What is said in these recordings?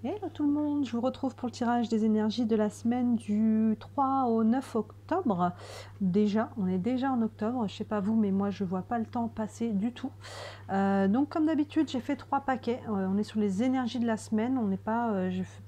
Hello tout le monde, je vous retrouve pour le tirage des énergies de la semaine du 3 au 9 octobre. Déjà, on est déjà en octobre, je sais pas vous, mais moi je vois pas le temps passer du tout. Donc comme d'habitude, j'ai fait 3 paquets. On est sur les énergies de la semaine, on n'est pas,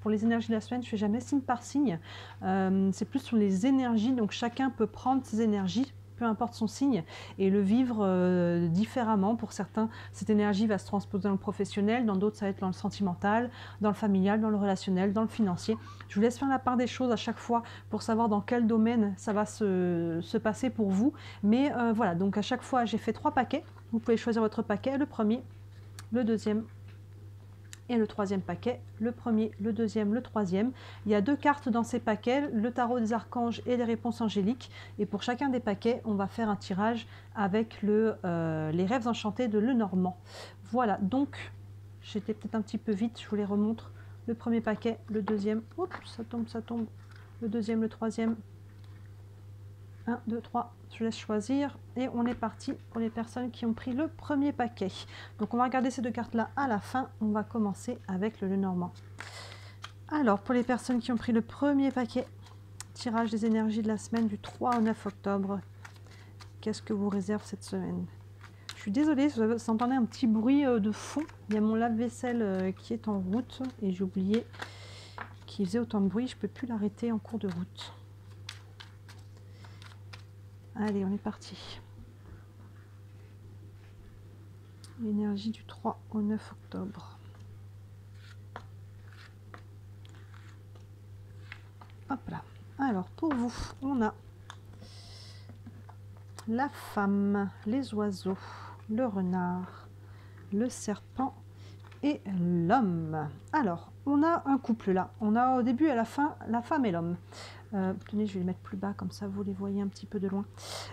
pour les énergies de la semaine, je fais jamais signe par signe. C'est plus sur les énergies, donc chacun peut prendre ses énergies, peu importe son signe, et le vivre différemment. Pour certains, cette énergie va se transposer dans le professionnel, dans d'autres, ça va être dans le sentimental, dans le familial, dans le relationnel, dans le financier. Je vous laisse faire la part des choses à chaque fois pour savoir dans quel domaine ça va se passer pour vous. Mais voilà, donc à chaque fois, j'ai fait 3 paquets. Vous pouvez choisir votre paquet, le premier, le deuxième et le troisième paquet, le premier, le deuxième, le troisième. Il y a 2 cartes dans ces paquets, le tarot des archanges et les réponses angéliques. Et pour chacun des paquets, on va faire un tirage avec les rêves enchantés de Lenormand. Voilà, donc j'étais peut-être un petit peu vite, je vous les remontre. Le premier paquet, le deuxième, hop, ça tombe, le deuxième, le troisième. 1, 2, 3, je laisse choisir et on est parti pour les personnes qui ont pris le premier paquet. Donc on va regarder ces 2 cartes là à la fin. On va commencer avec le Lenormand. Alors pour les personnes qui ont pris le premier paquet, tirage des énergies de la semaine du 3 au 9 octobre, qu'est-ce que vous réserve cette semaine? Je suis désolée si vous entendez un petit bruit de fond. Il y a mon lave-vaisselle qui est en route et j'ai oublié qu'il faisait autant de bruit. Je ne peux plus l'arrêter en cours de route. Allez, on est parti. L'énergie du 3 au 9 octobre. Hop là. Alors, pour vous, on a la femme, les oiseaux, le renard, le serpent et l'homme. Alors, on a un couple là. On a au début et à la fin la femme et l'homme. Tenez, je vais les mettre plus bas, comme ça vous les voyez un petit peu de loin.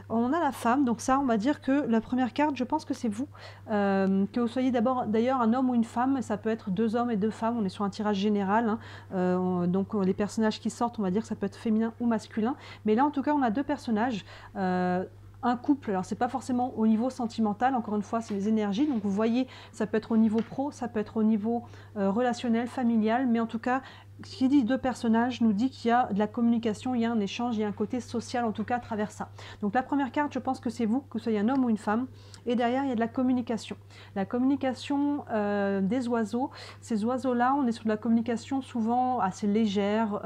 On a la femme, donc ça, on va dire que la première carte, je pense que c'est vous. Que vous soyez d'abord d'ailleurs un homme ou une femme, ça peut être 2 hommes et 2 femmes, on est sur un tirage général. Hein. Donc les personnages qui sortent, on va dire que ça peut être féminin ou masculin. Mais là, en tout cas, on a 2 personnages. Un couple, alors c'est pas forcément au niveau sentimental, encore une fois c'est les énergies, donc vous voyez ça peut être au niveau pro, ça peut être au niveau relationnel, familial, mais en tout cas qui dit 2 personnages nous dit qu'il y a de la communication, il y a un échange, il y a un côté social en tout cas à travers ça. Donc la première carte, je pense que c'est vous, que vous soyez un homme ou une femme, et derrière il y a de la communication. La communication des oiseaux, ces oiseaux-là, on est sur de la communication souvent assez légère,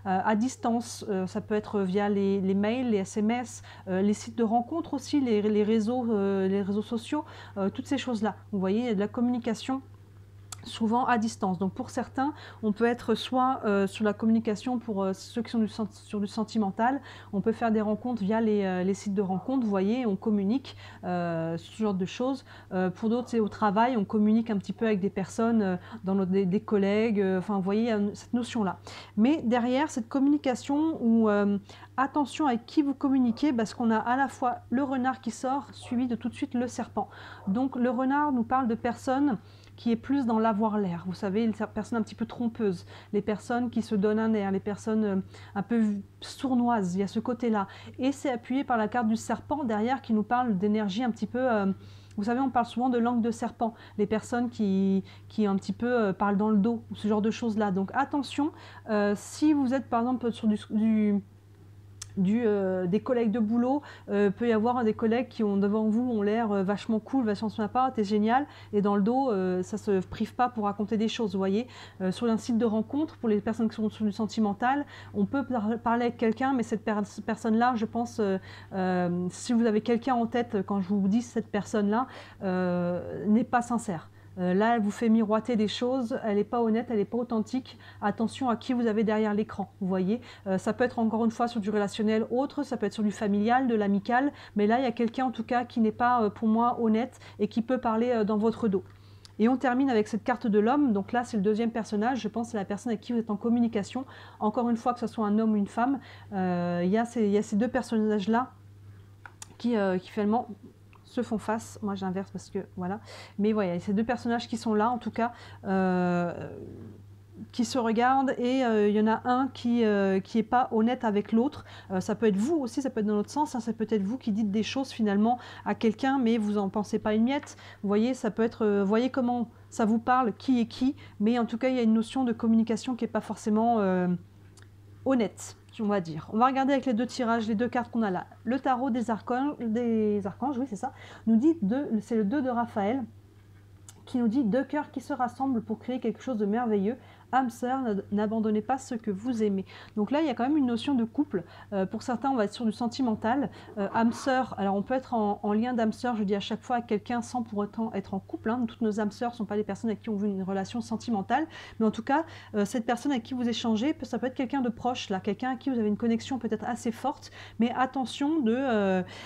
à distance, ça peut être via les mails, les SMS, les sites de rencontres aussi, les réseaux sociaux, toutes ces choses-là. Vous voyez, il y a de la communication souvent à distance. Donc pour certains, on peut être soit sur la communication pour ceux qui sont sur du sentimental, on peut faire des rencontres via les sites de rencontres, vous voyez, on communique, ce genre de choses. Pour d'autres, c'est au travail, on communique un petit peu avec des personnes, des collègues, enfin vous voyez, cette notion-là. Mais derrière cette communication, ou attention avec qui vous communiquez, parce qu'on a à la fois le renard qui sort, suivi de tout de suite le serpent. Donc le renard nous parle de personnes qui est plus dans l'avoir l'air. Vous savez, les personnes un petit peu trompeuses, les personnes qui se donnent un air, les personnes un peu sournoises, il y a ce côté-là. Et c'est appuyé par la carte du serpent derrière qui nous parle d'énergie un petit peu... vous savez, on parle souvent de langue de serpent, les personnes qui un petit peu parlent dans le dos, ce genre de choses-là. Donc attention, si vous êtes par exemple sur des collègues de boulot, peut y avoir des collègues qui ont devant vous ont l'air vachement cool, vachement sympa, t'es génial, et dans le dos ça se prive pas pour raconter des choses, vous voyez. Sur un site de rencontre, pour les personnes qui sont sur du sentimental, on peut parler avec quelqu'un, mais cette personne là, je pense, si vous avez quelqu'un en tête quand je vous dis cette personne là, n'est pas sincère. Là, elle vous fait miroiter des choses, elle n'est pas honnête, elle n'est pas authentique. Attention à qui vous avez derrière l'écran, vous voyez. Ça peut être encore une fois sur du relationnel autre, ça peut être sur du familial, de l'amical, mais là, il y a quelqu'un en tout cas qui n'est pas, pour moi, honnête et qui peut parler dans votre dos. Et on termine avec cette carte de l'homme, donc là c'est le deuxième personnage, je pense que c'est la personne avec qui vous êtes en communication. Encore une fois, que ce soit un homme ou une femme, il y a ces 2 personnages-là qui finalement se font face. Moi j'inverse parce que voilà, mais voilà, ces 2 personnages qui sont là en tout cas, qui se regardent et il y en a un qui est pas honnête avec l'autre. Ça peut être vous aussi, ça peut être dans l'autre sens, hein, ça peut être vous qui dites des choses finalement à quelqu'un, mais vous en pensez pas une miette. Vous voyez, ça peut être, vous voyez comment ça vous parle, qui est qui, mais en tout cas, il y a une notion de communication qui n'est pas forcément honnête, on va dire. On va regarder avec les deux tirages, les deux cartes qu'on a là. Le tarot des archanges, oui, c'est ça, nous dit, c'est le 2 de Raphaël, qui nous dit deux cœurs qui se rassemblent pour créer quelque chose de merveilleux. Âme sœur, n'abandonnez pas ce que vous aimez. Donc là, il y a quand même une notion de couple. Pour certains, on va être sur du sentimental. Âme sœur, alors on peut être en lien d'âme sœur, je dis à chaque fois, avec quelqu'un sans pour autant être en couple. Hein. Toutes nos âmes sœurs ne sont pas des personnes avec qui on veut une relation sentimentale. Mais en tout cas, cette personne avec qui vous échangez, ça peut être quelqu'un de proche, là, quelqu'un à qui vous avez une connexion peut-être assez forte. Mais attention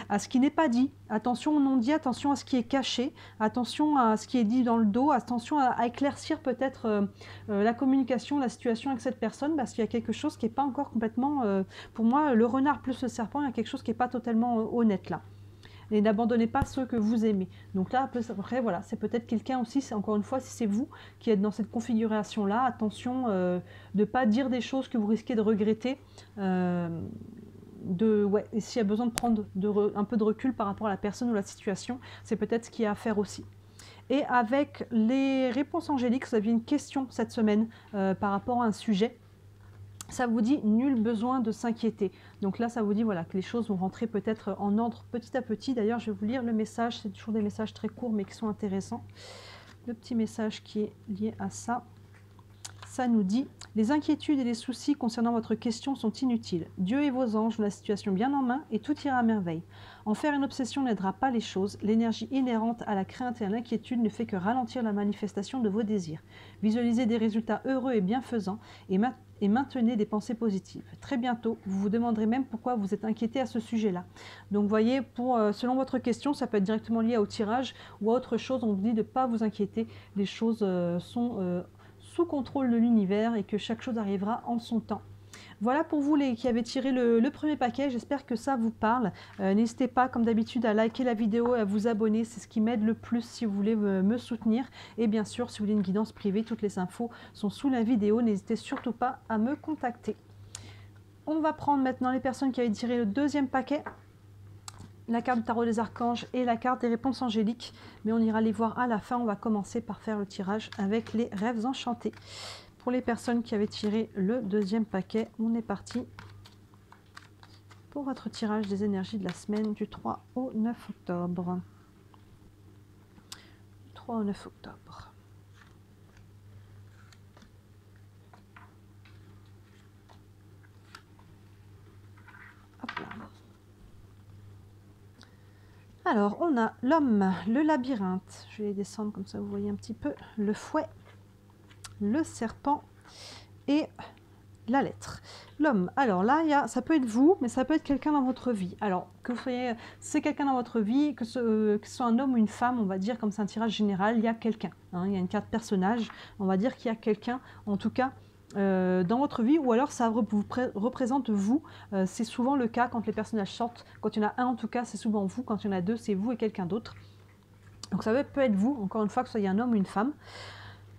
à ce qui n'est pas dit. Attention au non dit, attention à ce qui est caché. Attention à ce qui est dit dans le dos. Attention à éclaircir peut-être la communication, la situation avec cette personne, parce qu'il y a quelque chose qui n'est pas encore complètement, pour moi, le renard plus le serpent, il y a quelque chose qui n'est pas totalement honnête là. Et n'abandonnez pas ceux que vous aimez. Donc là, après, voilà, c'est peut-être quelqu'un aussi, c'est encore une fois, si c'est vous qui êtes dans cette configuration-là, attention de ne pas dire des choses que vous risquez de regretter. Et s'il y a besoin de prendre un peu de recul par rapport à la personne ou la situation, c'est peut-être ce qu'il y a à faire aussi. Et avec les réponses angéliques, vous aviez une question cette semaine par rapport à un sujet. Ça vous dit nul besoin de s'inquiéter. Donc là, ça vous dit voilà, que les choses vont rentrer peut-être en ordre petit à petit. D'ailleurs, je vais vous lire le message. C'est toujours des messages très courts mais qui sont intéressants. Le petit message qui est lié à ça. Ça nous dit « Les inquiétudes et les soucis concernant votre question sont inutiles. Dieu et vos anges ont la situation bien en main et tout ira à merveille. En faire une obsession n'aidera pas les choses. L'énergie inhérente à la crainte et à l'inquiétude ne fait que ralentir la manifestation de vos désirs. Visualisez des résultats heureux et bienfaisants et maintenez des pensées positives. Très bientôt, vous vous demanderez même pourquoi vous êtes inquiété à ce sujet-là. » Donc, vous voyez, selon votre question, ça peut être directement lié au tirage ou à autre chose. On vous dit de ne pas vous inquiéter. Les choses sont sous contrôle de l'univers et que chaque chose arrivera en son temps. Voilà pour vous qui avez tiré le premier paquet, j'espère que ça vous parle. N'hésitez pas comme d'habitude à liker la vidéo et à vous abonner, c'est ce qui m'aide le plus si vous voulez me soutenir. Et bien sûr, si vous voulez une guidance privée, toutes les infos sont sous la vidéo, n'hésitez surtout pas à me contacter. On va prendre maintenant les personnes qui avaient tiré le deuxième paquet. La carte du tarot des archanges et la carte des réponses angéliques, mais on ira les voir à la fin. On va commencer par faire le tirage avec les rêves enchantés. Pour les personnes qui avaient tiré le deuxième paquet, on est parti pour votre tirage des énergies de la semaine du 3 au 9 octobre. 3 au 9 octobre. Hop là. Alors, on a l'homme, le labyrinthe, je vais les descendre comme ça vous voyez un petit peu, le fouet, le serpent et la lettre. L'homme, alors là, ça peut être vous, mais ça peut être quelqu'un dans votre vie. Alors, que vous soyez, c'est quelqu'un dans votre vie, que ce soit un homme ou une femme, on va dire, comme c'est un tirage général, il y a quelqu'un. Hein, il y a une carte personnage, on va dire qu'il y a quelqu'un, en tout cas, dans votre vie, ou alors ça vous représente vous. C'est souvent le cas quand les personnages sortent. Quand il y en a un en tout cas, c'est souvent vous. Quand il y en a deux, c'est vous et quelqu'un d'autre. Donc ça peut être vous, encore une fois, que ce soit un homme ou une femme.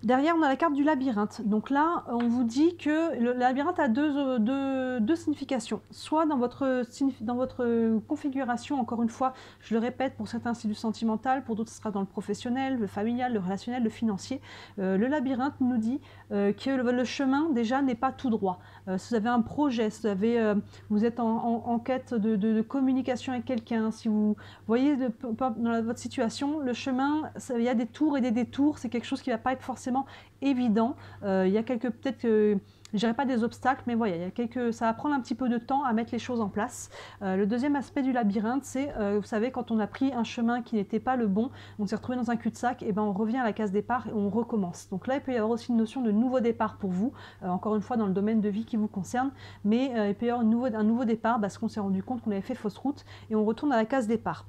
Derrière, on a la carte du labyrinthe. Donc là, on vous dit que le labyrinthe a deux significations. Soit dans votre configuration, encore une fois, je le répète, pour certains c'est du sentimental, pour d'autres ce sera dans le professionnel, le familial, le relationnel, le financier. Le labyrinthe nous dit que le chemin déjà n'est pas tout droit. Si vous avez un projet, si vous êtes en quête de communication avec quelqu'un, si vous voyez dans votre situation, le chemin, il y a des tours et des détours, c'est quelque chose qui ne va pas être forcément évident. Il y a peut-être je dirais pas des obstacles, mais voilà, ça va prendre un petit peu de temps à mettre les choses en place. Le deuxième aspect du labyrinthe, c'est, vous savez, quand on a pris un chemin qui n'était pas le bon, on s'est retrouvé dans un cul-de-sac, et ben on revient à la case départ et on recommence. Donc là, il peut y avoir aussi une notion de nouveau départ pour vous, encore une fois dans le domaine de vie qui vous concerne, mais il peut y avoir un nouveau départ parce qu'on s'est rendu compte qu'on avait fait fausse route et on retourne à la case départ.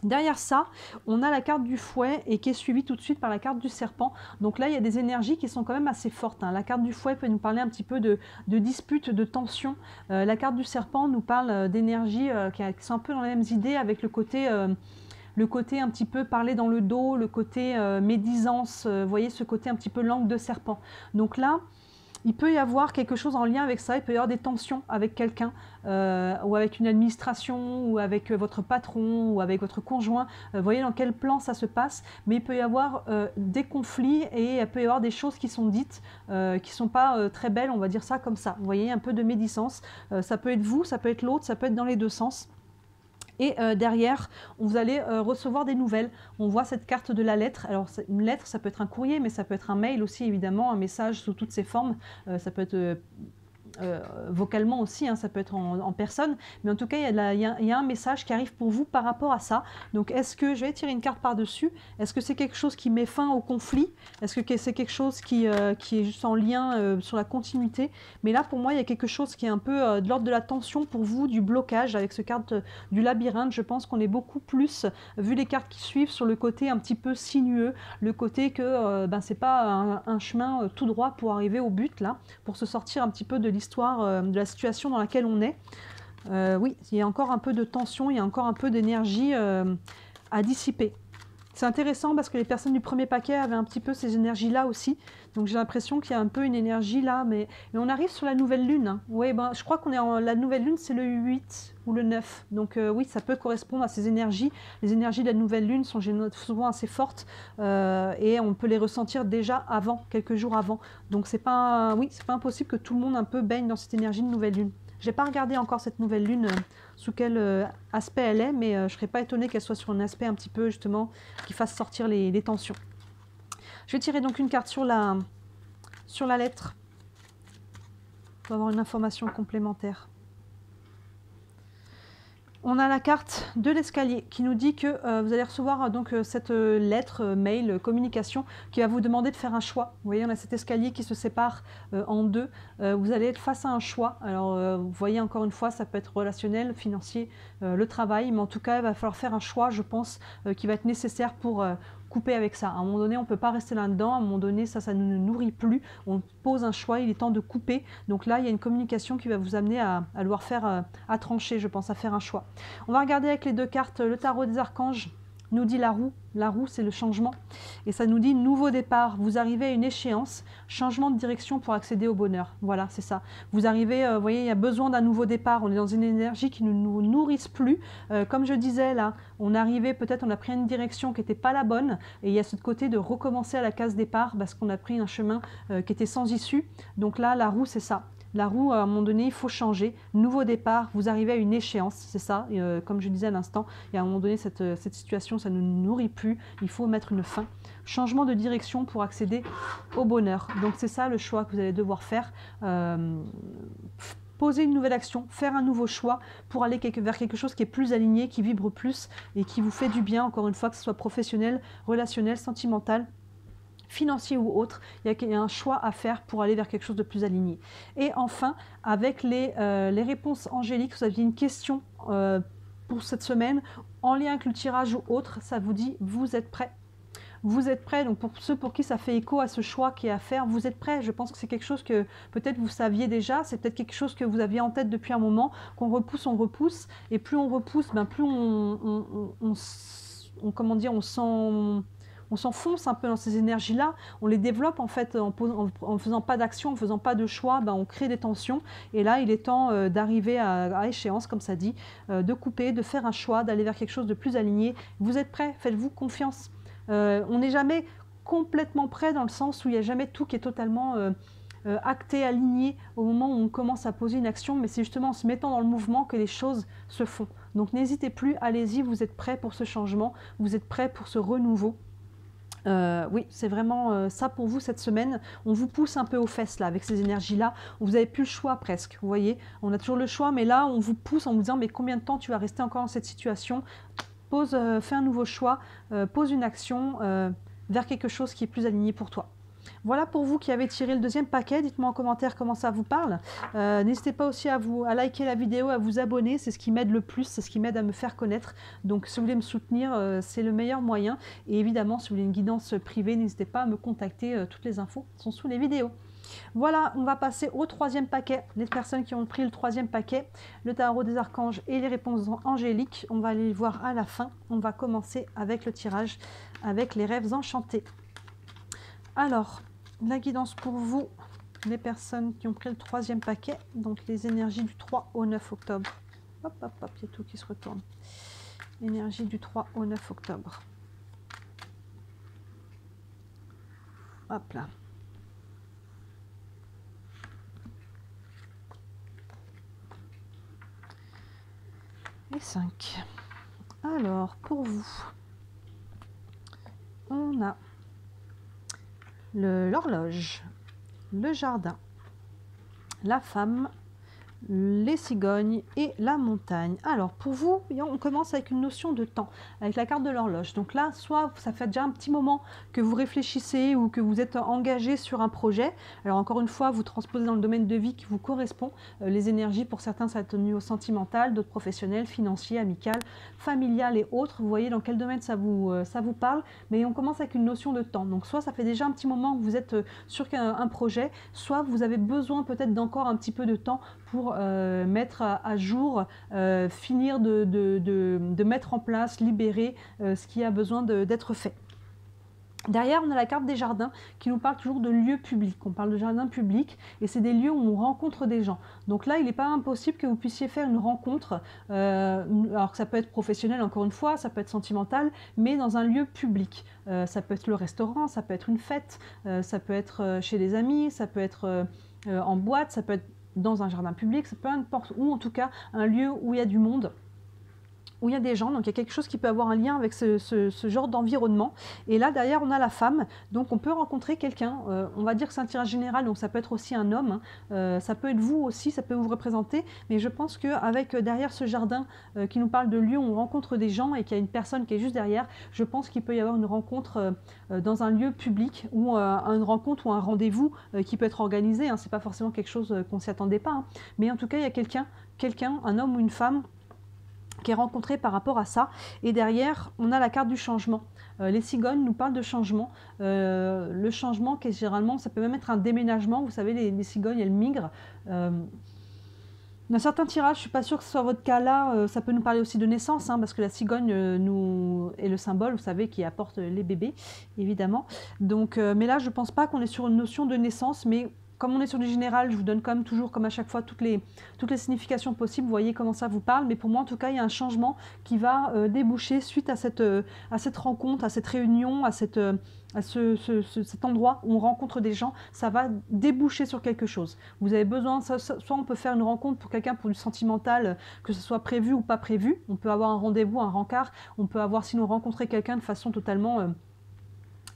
Derrière ça, on a la carte du fouet et qui est suivie tout de suite par la carte du serpent. Donc là, il y a des énergies qui sont quand même assez fortes. Hein. La carte du fouet peut nous parler un petit peu de dispute, de tension. La carte du serpent nous parle d'énergies qui sont un peu dans les mêmes idées avec le côté le côté un petit peu parler dans le dos, le côté médisance, vous voyez ce côté un petit peu langue de serpent. Donc là, il peut y avoir quelque chose en lien avec ça, il peut y avoir des tensions avec quelqu'un, ou avec une administration, ou avec votre patron, ou avec votre conjoint. Vous voyez dans quel plan ça se passe, mais il peut y avoir des conflits et il peut y avoir des choses qui sont dites, qui ne sont pas très belles, on va dire ça comme ça. Vous voyez, un peu de médisance, ça peut être vous, ça peut être l'autre, ça peut être dans les deux sens. Et derrière, vous allez recevoir des nouvelles. On voit cette carte de la lettre. Alors, une lettre, ça peut être un courrier, mais ça peut être un mail aussi, évidemment, un message sous toutes ses formes. Ça peut être vocalement aussi, hein, ça peut être en personne, mais en tout cas il y a un message qui arrive pour vous par rapport à ça. Donc est-ce que, je vais tirer une carte par-dessus, est-ce que c'est quelque chose qui met fin au conflit, est-ce que c'est quelque chose qui est juste en lien sur la continuité, mais là pour moi il y a quelque chose qui est un peu de l'ordre de la tension pour vous, du blocage avec ce carte du labyrinthe. Je pense qu'on est beaucoup plus, vu les cartes qui suivent, sur le côté un petit peu sinueux, le côté que c'est pas un chemin tout droit pour arriver au but là, pour se sortir un petit peu de l'histoire, de la situation dans laquelle on est. Oui, il y a encore un peu de tension, il y a encore un peu d'énergie à dissiper. C'est intéressant parce que les personnes du premier paquet avaient un petit peu ces énergies-là aussi. Donc j'ai l'impression qu'il y a un peu une énergie là, mais on arrive sur la nouvelle lune. Hein. Oui, je crois qu'on est en la nouvelle lune, c'est le 8 ou le 9. Donc oui, ça peut correspondre à ces énergies. Les énergies de la nouvelle lune sont souvent assez fortes et on peut les ressentir déjà avant, quelques jours avant. Donc c'est pas impossible que tout le monde un peu baigne dans cette énergie de nouvelle lune. Je n'ai pas regardé encore cette nouvelle lune, sous quel aspect elle est, mais je ne serais pas étonnée qu'elle soit sur un aspect un petit peu, justement, qui fasse sortir les tensions. Je vais tirer donc une carte sur la lettre, pour avoir une information complémentaire. On a la carte de l'escalier qui nous dit que vous allez recevoir donc cette lettre, mail, communication qui va vous demander de faire un choix. Vous voyez, on a cet escalier qui se sépare en deux. Vous allez être face à un choix. Alors, vous voyez, encore une fois, ça peut être relationnel, financier, le travail, mais en tout cas, il va falloir faire un choix, je pense, qui va être nécessaire pour couper avec ça. À un moment donné, on ne peut pas rester là-dedans. À un moment donné, ça ne nous nourrit plus. On pose un choix, il est temps de couper. Donc là, il y a une communication qui va vous amener à devoir faire, à trancher, je pense, à faire un choix. On va regarder avec les deux cartes. Le tarot des archanges nous dit la roue. La roue, c'est le changement. Et ça nous dit nouveau départ. Vous arrivez à une échéance, changement de direction pour accéder au bonheur. Voilà, c'est ça. Vous arrivez, vous voyez, il y a besoin d'un nouveau départ. On est dans une énergie qui ne nous nourrisse plus. Comme je disais, là, on arrivait, peut-être on a pris une direction qui n'était pas la bonne. Et il y a ce côté de recommencer à la case départ parce qu'on a pris un chemin qui était sans issue. Donc là, la roue, c'est ça. La roue, à un moment donné, il faut changer. Nouveau départ, vous arrivez à une échéance, c'est ça. Comme je disais à l'instant, et à un moment donné, cette situation, ça ne nous nourrit plus. Il faut mettre une fin. Changement de direction pour accéder au bonheur. Donc c'est ça le choix que vous allez devoir faire. Poser une nouvelle action, faire un nouveau choix pour aller vers quelque chose qui est plus aligné, qui vibre plus et qui vous fait du bien, encore une fois, que ce soit professionnel, relationnel, sentimental, financier ou autre. Il y a un choix à faire pour aller vers quelque chose de plus aligné. Et enfin, avec les réponses angéliques, vous aviez une question pour cette semaine, en lien avec le tirage ou autre, ça vous dit, vous êtes prêts? Vous êtes prêts, donc pour ceux pour qui ça fait écho à ce choix qui est à faire, vous êtes prêts. Je pense que c'est quelque chose que peut-être vous saviez déjà, c'est peut-être quelque chose que vous aviez en tête depuis un moment, qu'on repousse, et plus on repousse, plus comment dire, on s'enfonce un peu dans ces énergies-là, on les développe en fait en faisant pas d'action, en faisant pas de choix, on crée des tensions. Et là, il est temps d'arriver à échéance, comme ça dit, de couper, de faire un choix, d'aller vers quelque chose de plus aligné. Vous êtes prêts? Faites-vous confiance. On n'est jamais complètement prêt dans le sens où il n'y a jamais tout qui est totalement acté, aligné au moment où on commence à poser une action, mais c'est justement en se mettant dans le mouvement que les choses se font. Donc n'hésitez plus, allez-y, vous êtes prêts pour ce changement, vous êtes prêts pour ce renouveau. Oui, c'est vraiment ça pour vous cette semaine. On vous pousse un peu aux fesses là avec ces énergies-là. Vous n'avez plus le choix presque. Vous voyez, on a toujours le choix, mais là on vous pousse en vous disant mais combien de temps tu vas rester encore dans cette situation? Fais un nouveau choix, pose une action vers quelque chose qui est plus aligné pour toi. Voilà pour vous qui avez tiré le deuxième paquet. Dites-moi en commentaire comment ça vous parle. N'hésitez pas aussi à liker la vidéo, à vous abonner. C'est ce qui m'aide le plus, c'est ce qui m'aide à me faire connaître. Donc si vous voulez me soutenir, c'est le meilleur moyen. Et évidemment, si vous voulez une guidance privée, n'hésitez pas à me contacter. Toutes les infos sont sous les vidéos. Voilà, on va passer au troisième paquet. Les personnes qui ont pris le troisième paquet, le tarot des archanges et les réponses angéliques, on va les voir à la fin. On va commencer avec le tirage, avec les rêves enchantés. Alors, la guidance pour vous, les personnes qui ont pris le troisième paquet, donc les énergies du 3 au 9 octobre. Hop, hop, hop, il y a tout qui se retourne. Énergie du 3 au 9 octobre. Hop là. Et 5. Alors, pour vous, on a l'horloge, le jardin, la femme, les cigognes et la montagne. Alors pour vous, on commence avec une notion de temps, avec la carte de l'horloge. Donc là, soit ça fait déjà un petit moment que vous réfléchissez ou que vous êtes engagé sur un projet. Alors encore une fois, vous transposez dans le domaine de vie qui vous correspond. Les énergies, pour certains, ça va être au niveau sentimental, d'autres professionnel, financier, amical, familial et autres. Vous voyez dans quel domaine ça vous parle. Mais on commence avec une notion de temps. Donc soit ça fait déjà un petit moment que vous êtes sur un projet, soit vous avez besoin peut-être d'encore un petit peu de temps pour mettre à jour, finir de mettre en place, libérer ce qui a besoin d'être fait. Derrière, on a la carte des jardins qui nous parle toujours de lieux publics. On parle de jardins publics et c'est des lieux où on rencontre des gens. Donc là, il n'est pas impossible que vous puissiez faire une rencontre, alors que ça peut être professionnel encore une fois, ça peut être sentimental, mais dans un lieu public. Ça peut être le restaurant, ça peut être une fête, ça peut être chez des amis, ça peut être en boîte, ça peut être dans un jardin public, ça peut être n'importe où, en tout cas un lieu où il y a du monde, où il y a des gens, donc il y a quelque chose qui peut avoir un lien avec ce genre d'environnement. Et là derrière on a la femme, donc on peut rencontrer quelqu'un, on va dire que c'est un tirage général, donc ça peut être aussi un homme, ça peut être vous aussi, ça peut vous représenter, mais je pense qu'avec derrière ce jardin qui nous parle de lieu où on rencontre des gens et qu'il y a une personne qui est juste derrière, je pense qu'il peut y avoir une rencontre dans un lieu public ou une rencontre ou un rendez-vous qui peut être organisé, hein, c'est pas forcément quelque chose qu'on s'y attendait pas, hein, mais en tout cas il y a quelqu'un, un homme ou une femme qui est rencontré par rapport à ça. Et derrière, on a la carte du changement. Les cigognes nous parlent de changement. Le changement, qui est généralement, ça peut même être un déménagement. Vous savez, les cigognes, elles migrent. Dans certains tirages, je ne suis pas sûre que ce soit votre cas là, ça peut nous parler aussi de naissance, hein, parce que la cigogne est le symbole, vous savez, qui apporte les bébés, évidemment. Donc, mais là, je ne pense pas qu'on est sur une notion de naissance, mais comme on est sur du général, je vous donne quand même toujours, comme à chaque fois, toutes les significations possibles. Vous voyez comment ça vous parle. Mais pour moi, en tout cas, il y a un changement qui va déboucher suite à cette rencontre, à cette réunion, à cet endroit où on rencontre des gens. Ça va déboucher sur quelque chose. Vous avez besoin, soit on peut faire une rencontre pour quelqu'un pour du sentimental, que ce soit prévu ou pas prévu. On peut avoir un rendez-vous, un rencard. On peut avoir sinon rencontrer quelqu'un de façon totalement...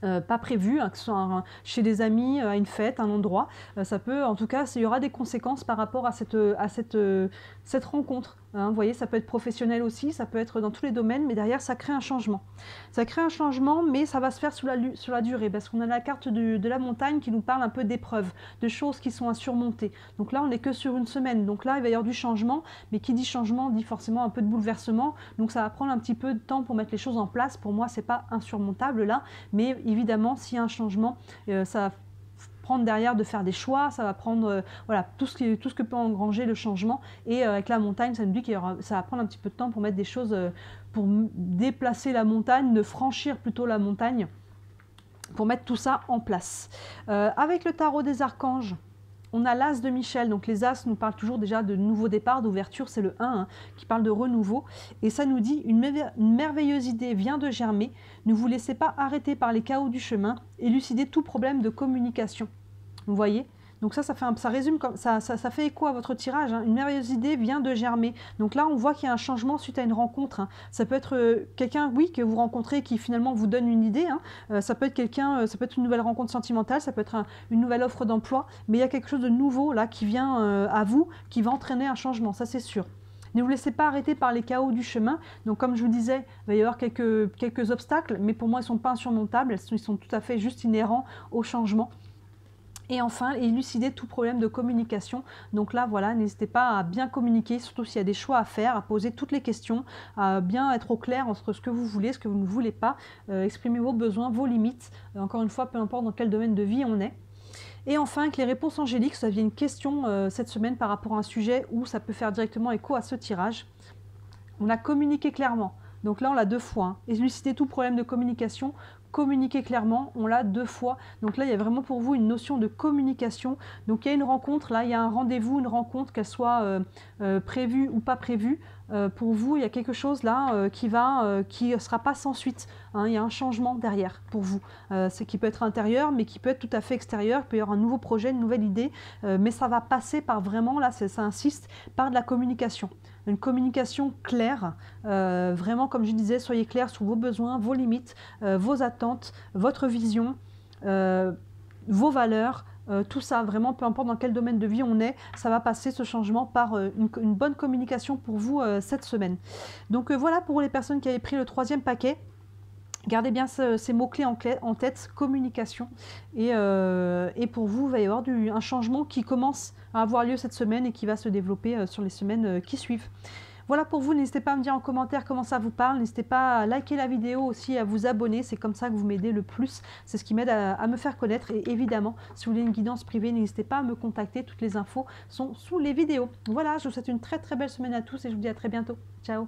pas prévu, hein, que ce soit chez des amis, à une fête, un endroit, ça peut, en tout cas, il y aura des conséquences par rapport à cette rencontre. Hein, vous voyez, ça peut être professionnel aussi, ça peut être dans tous les domaines, mais derrière, ça crée un changement. Ça crée un changement, mais ça va se faire sur la durée, parce qu'on a la carte de la montagne qui nous parle un peu d'épreuves, de choses qui sont à surmonter. Donc là, on n'est que sur une semaine. Donc là, il va y avoir du changement, mais qui dit changement dit forcément un peu de bouleversement. Donc ça va prendre un petit peu de temps pour mettre les choses en place. Pour moi, c'est pas insurmontable là, mais évidemment, s'il y a un changement, ça va prendre derrière de faire des choix, ça va prendre voilà, tout ce que peut engranger le changement. Et avec la montagne, ça nous dit que ça va prendre un petit peu de temps pour mettre des choses, pour déplacer la montagne, de franchir plutôt la montagne, pour mettre tout ça en place. Avec le tarot des archanges, on a l'as de Michel, donc les as nous parlent toujours déjà de nouveau départ, d'ouverture, c'est le 1 hein, qui parle de renouveau. Et ça nous dit, une merveilleuse idée vient de germer, ne vous laissez pas arrêter par les chaos du chemin, élucidez tout problème de communication. Vous voyez ? Donc ça résume, ça fait écho à votre tirage, hein. Une merveilleuse idée vient de germer. Donc là, on voit qu'il y a un changement suite à une rencontre, hein. Ça peut être quelqu'un, oui, que vous rencontrez qui finalement vous donne une idée, hein. Ça peut être quelqu'un, ça peut être une nouvelle rencontre sentimentale, ça peut être une nouvelle offre d'emploi, mais il y a quelque chose de nouveau là qui vient à vous, qui va entraîner un changement, ça c'est sûr. Ne vous laissez pas arrêter par les chaos du chemin. Donc comme je vous disais, il va y avoir quelques obstacles, mais pour moi, ils ne sont pas insurmontables, ils sont tout à fait juste inhérents au changement. Et enfin, élucider tout problème de communication. Donc là, voilà, n'hésitez pas à bien communiquer, surtout s'il y a des choix à faire, à poser toutes les questions, à bien être au clair entre ce que vous voulez, ce que vous ne voulez pas, exprimer vos besoins, vos limites, encore une fois, peu importe dans quel domaine de vie on est. Et enfin, avec les réponses angéliques, ça vient une question cette semaine par rapport à un sujet où ça peut faire directement écho à ce tirage. On a communiqué clairement. Donc là, on l'a 2 fois. Hein. Élucider tout problème de communication, communiquer clairement, on l'a 2 fois. Donc là, il y a vraiment pour vous une notion de communication. Donc il y a une rencontre, là, il y a un rendez-vous, une rencontre, qu'elle soit prévue ou pas prévue. Pour vous, il y a quelque chose là qui sera pas sans suite. Hein. Il y a un changement derrière pour vous. C'est qui peut être intérieur, mais qui peut être tout à fait extérieur. Il peut y avoir un nouveau projet, une nouvelle idée, mais ça va passer par vraiment, là, ça insiste, par de la communication. Une communication claire, vraiment comme je disais, soyez clair sur vos besoins, vos limites, vos attentes, votre vision, vos valeurs, tout ça, vraiment, peu importe dans quel domaine de vie on est, ça va passer ce changement par une bonne communication pour vous cette semaine. Donc voilà pour les personnes qui avaient pris le 3e paquet. Gardez bien ces mots-clés en tête, communication. Et pour vous, il va y avoir un changement qui commence à avoir lieu cette semaine et qui va se développer sur les semaines qui suivent. Voilà pour vous, n'hésitez pas à me dire en commentaire comment ça vous parle, n'hésitez pas à liker la vidéo aussi, à vous abonner, c'est comme ça que vous m'aidez le plus, c'est ce qui m'aide à me faire connaître et évidemment, si vous voulez une guidance privée, n'hésitez pas à me contacter, toutes les infos sont sous les vidéos. Voilà, je vous souhaite une très très belle semaine à tous et je vous dis à très bientôt. Ciao.